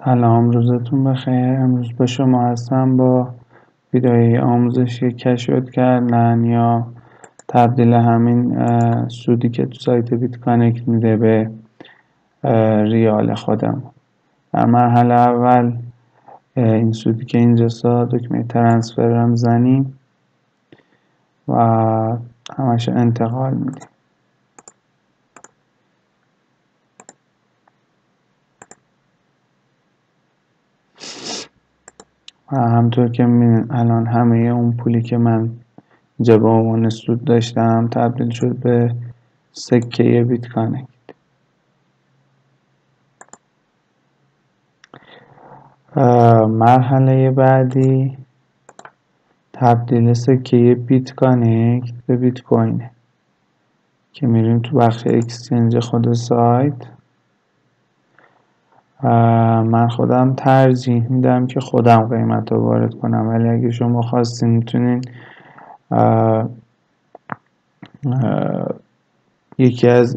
سلام، روزتون بخیر. امروز با شما هستم با ویدئوی آموزشی کشف کردن یا تبدیل همین سودی که تو سایت بیت کانکت میده به ریال خودم. در مرحله اول این سودی که اینجا دکمه ترانسفر رو میزنیم و همش انتقال میدیم. و همطور که میبینید الان همه اون پولی که من اینجا به عنوان سود داشتم تبدیل شد به سکه بیت کانکت. مرحله بعدی تبدیل سکه بیت کانکت به بیت کوینه که میریم تو بخش اکسچنج خود سایت. من خودم ترجیح میدم که خودم قیمت رو وارد کنم، ولی اگه شما خواستین میتونین یکی از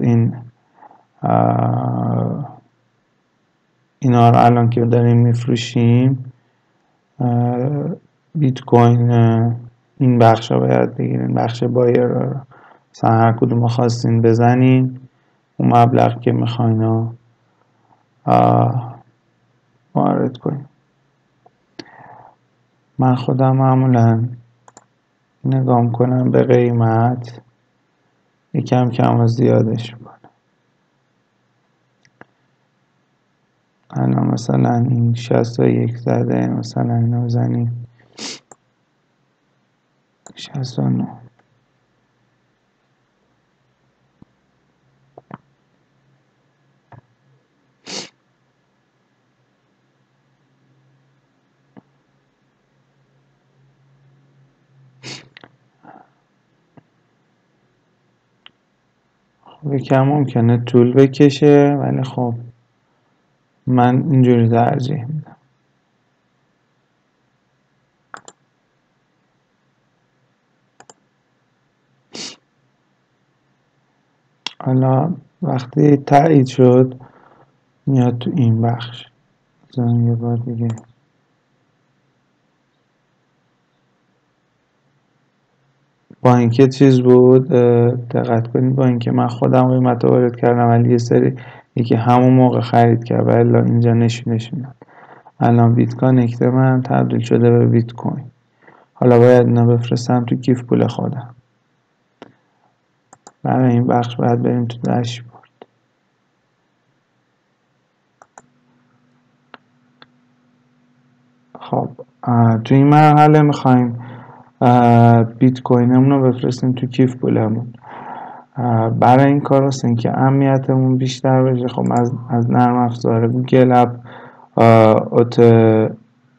اینا رو الان که داریم میفروشیم بیت کوین این بخش رو باید بگیرین، بخش بایر رو مثلا هر کدوم خواستین بزنین، اون مبلغ که میخواین رو وارد کنین. من خودم معمولا نگاه کنم به قیمت یکم کم و زیادش کنم. الان مثلا این 61 زده، مثلا اینو بزنیم 69. یکم ممکنه طول بکشه، ولی خب من اینجوری ترجیح میدم. حالا وقتی تایید شد میاد تو این بخش. بزنم یه بار دیگه. با اینکه چیز بود، دقت کنید، با اینکه من خودم قیمت رو وارد کردم ولی یکی همون موقع خرید کرد و الا اینجا نشونش میاد. الان بیت کانکت من تبدیل شده به بیت کوین. حالا باید اینا بفرستم تو کیف پول خودم. برای این بخش باید بریم تو داشبورد. خب تو این مرحله میخوایم بیت کوینمون رو بفرستیم تو کیف پولمون. برای این کار هستیم که امنیتمون بیشتر بشه. خب از نرم افزار گوگل اپ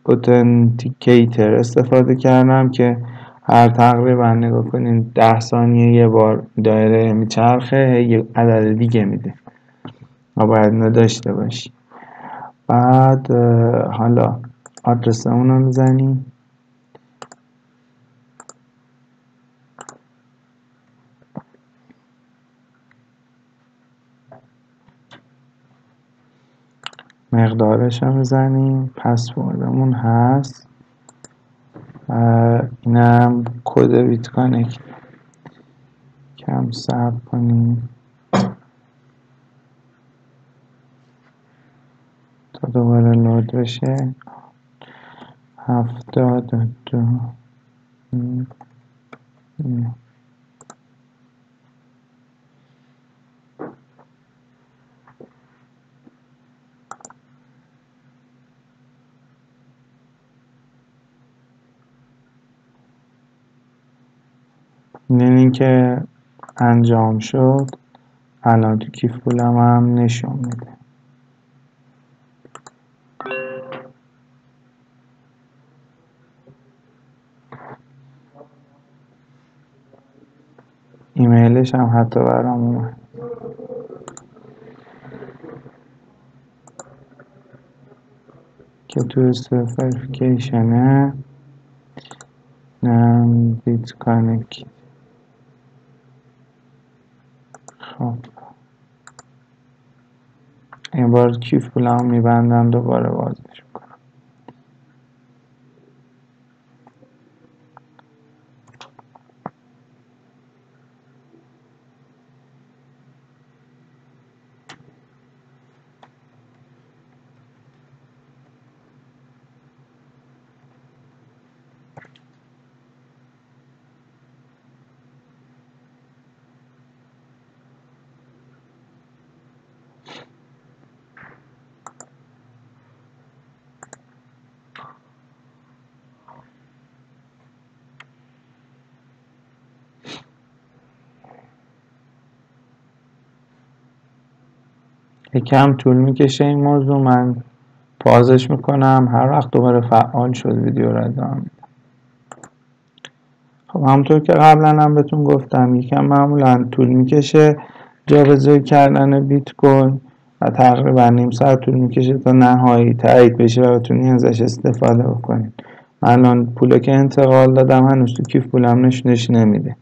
اوتنتیکیتر استفاده کردم که هر تقریبا نگاه کنین 10 ثانیه یه بار دایره میچرخه، یه عدد دیگه میده و باید نداشته باشی. بعد حالا آدرس اونو میزنیم. مقدارش هم میزنیم. پسوردمون هست. اینم کد بیت کانکت. کم صبر کنیم تا دوباره لود بشه. 72 این که انجام شد. الان تو کیف پولم هم نشون میده. ایمیلش هم حتی برام اومد. که تو استپ وریفیکیشنه بیت کانکت. خب این بار کیف پولم میبندم، دوباره بازش میکنم. یکم طول میکشه این موضوع، من پازش میکنم، هر وقت دوباره فعال شد ویدیو رو ادامه میدم. خب همونطور که قبلا هم بهتون گفتم یکم معمولا طول میکشه جابجایی کردن بیت کوین و تقریبا نیم ساعت طول میکشه تا نهایی تایید بشه و بتونی ازش استفاده بکنید. من الان پوله که انتقال دادم هنوز تو کیف پولم نشونش نمیده،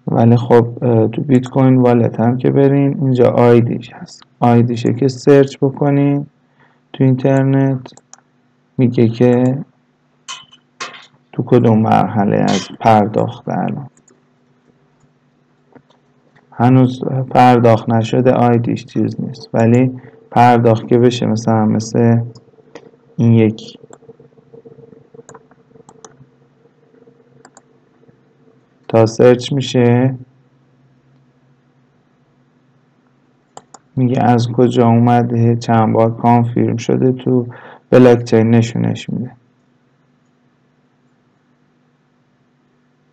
ولی خب تو بیت کوین والت هم که برین اینجا آیدیش هست، آیدیشه که سرچ بکنین تو اینترنت میگه که تو کدوم مرحله از پرداخت. الان هنوز پرداخت نشده، آیدیش چیز نیست، ولی پرداخت که بشه مثل این یکی تا سرچ میشه میگه از کجا اومده، چند بار کانفirm شده، تو بلاکچین نشونش میده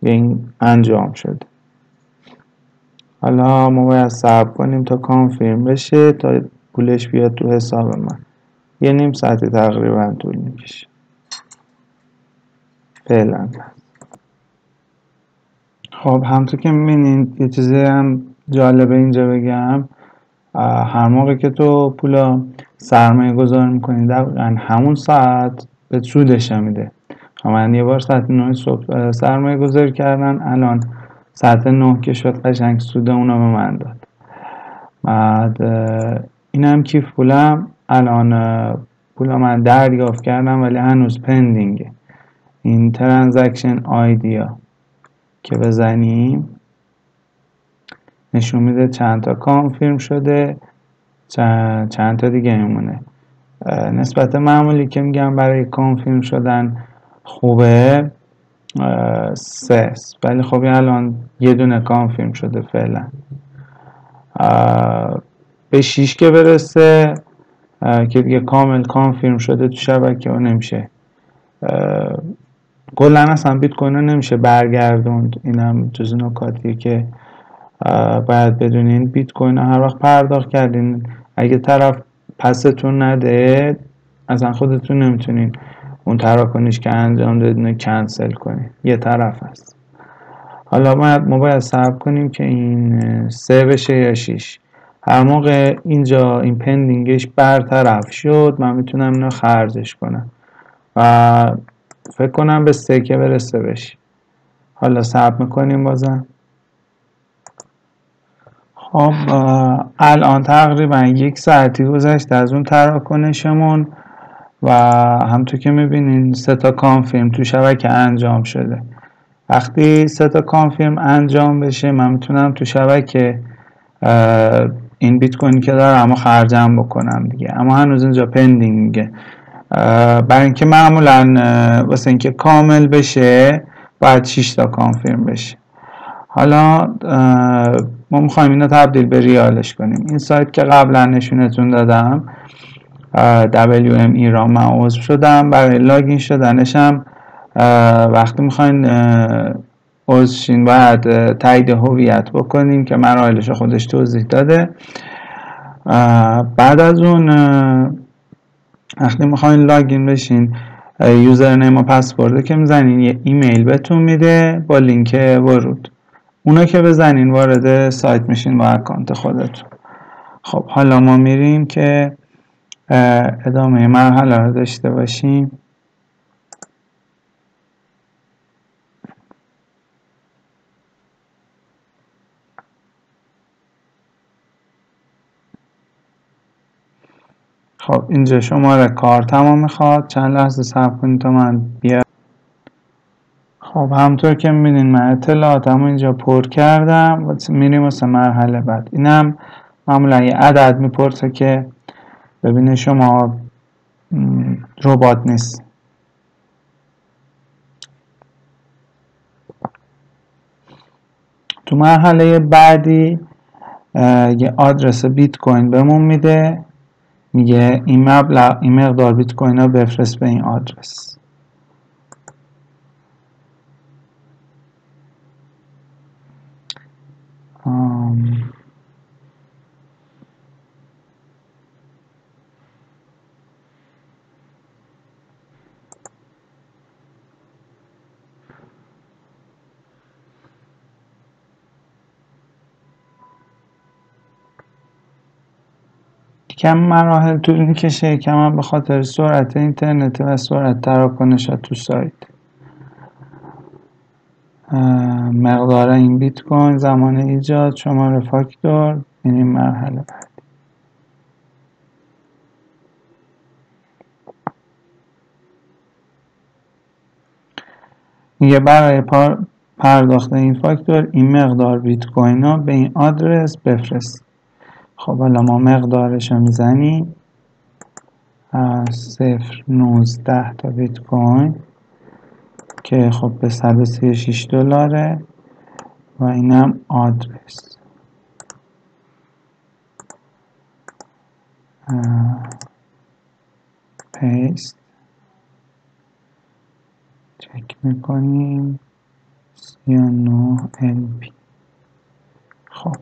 این انجام شده. حالا ما باید صبر کنیم تا کانفirم بشه تا پولش بیاد تو حساب من. یه نیم ساعتی تقریبا طول میکشه فعلا. خب همونطور که میبینید یه چیزی هم جالبه اینجا بگم، هر موقع که تو پولا سرمایه گذاری میکنی دقیقا همون ساعت به سودش میده. من یه بار ساعت 9 صبح سرمایه گذاری کردن، الان ساعت 9 که شد قشنگ سود اونو به من داد. بعد این هم کیف پولم، الان پولا من دریافت کردم ولی هنوز پندینگه. این ترانزکشن آیدیا که بزنیم نشون میده چند تا کانفirm شده، چند تا دیگه میمونه. نسبت معمولی که میگم برای کانفirm شدن خوبه 3 است، ولی خب الان یه دونه کانفirm شده فعلا. به 6 که برسه که دیگه کامل کانفirm شده تو شبکه و نمیشه کلا اصلا بیت کوین رو نمیشه برگردوند. اینم جز نکاتیه که باید بدونین. بیت کوین رو هر وقت پرداخت کردین اگه طرف پستون نده اصلا خودتون نمیتونین اون تراکنش که انجام دادین کنسل کنین، یه طرف هست. حالا ما باید صبر کنیم که این 3 بشه یا 6. هر موقع اینجا این پندینگش برطرف شد من میتونم اینو خرجش کنم و فکر کنم به 3 که برسه بشه. حالا صبر میکنیم بازم. خب الان تقریبا 1 ساعتی گذشته از اون تراکنشمون و همونطور که میبینین 3 تا کانفirم تو شبکه انجام شده. وقتی 3 تا کانفirم انجام بشه من میتونم تو شبکه این بیت کوینی که دارم خرجم بکنم دیگه، اما هنوز اینجا پندینگه. برای اینکه معمولا واسه اینکه کامل بشه باید 6 تا کانفirم بشه. حالا ما میخوایم اینو تبدیل به ریالش کنیم. این سایت که قبلا نشونتون دادم WM ایران، من عضو شدم. برای لاگین شدنش هم وقتی میخواین عضو شین باید تایید هویت بکنین که مراحلش خودش توضیح داده. بعد از اون وقتی میخواین لاگین بشین یوزرنیم و پسورد که میزنین یه ایمیل بهتون میده با لینک ورود، اونا که بزنین وارد سایت میشین با اکانت خودتون. خب حالا ما میریم که ادامه مرحله رو داشته باشیم. خب اینجا شماره کارتمو میخواد، چند لحظه صبر کنید تا من بیارم. خب همطور که میبینین من اطلاعاتمو اینجا پر کردم و میریم واسه مرحله بعد. اینم معمولا یه عدد میپرسه که ببینه شما ربات نیست. تو مرحله بعدی یه آدرس بیت کوین بهمون میده، میگه این مقدار بیت کوین رو بفرست به این آدرس. کم مراحل طول میکشه، کم به خاطر سرعت اینترنت و سرعت تراکنشات تو سایت. مقدار این بیت کوین، زمان ایجاد، شماره فاکتور، این مرحله بعد. میگه برای پرداخت این فاکتور این مقدار بیت کوین ها به این آدرس بفرست. خب حالا ما مقدارش رو میزنیم 0.19 تا بیت کوین که خب به 136 دلاره و اینم آدرس. پیست چک میکنیم 39 LP. خب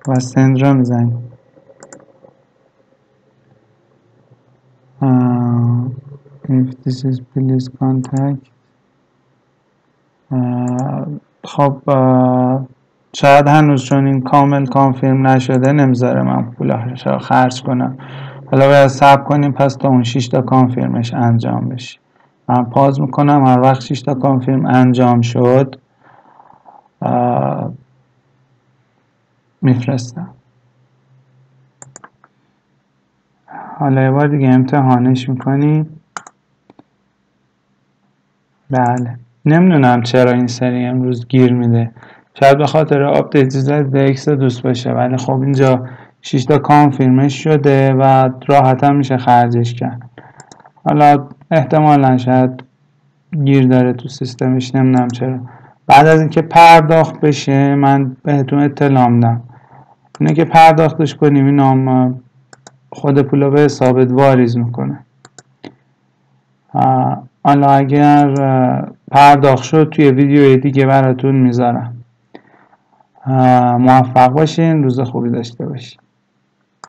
و سند را میزنیم. if this is please contact. خب شاید هنوز چون این کامل کانفرم نشده نمیذاره من پولش رو خرج کنم. حالا باید صبر کنیم پس تا اون 6 تا کانفرمش انجام بشه. من پاز میکنم، هر وقت 6 تا کانفرم انجام شد میفرستم. حالا یه بار دیگه امتحانش میکنیم. بله نمیدونم چرا این سری امروز گیر میده، شاید به خاطر آپدیت ZDX دوست باشه، ولی خب اینجا 6 تا کانفرمش شده و راحت هم میشه خرجش کرد. حالا احتمالا شاید گیر داره تو سیستمش، نمیدونم چرا. بعد از اینکه پرداخت بشه من بهتون اطلاع میدم. اینه که پرداختش کنیم اینا خود پولو به حسابت واریز میکنه. حالا اگر پرداخت شد توی ویدیوی دیگه براتون میذارم. موفق باشین، روز خوبی داشته باشین.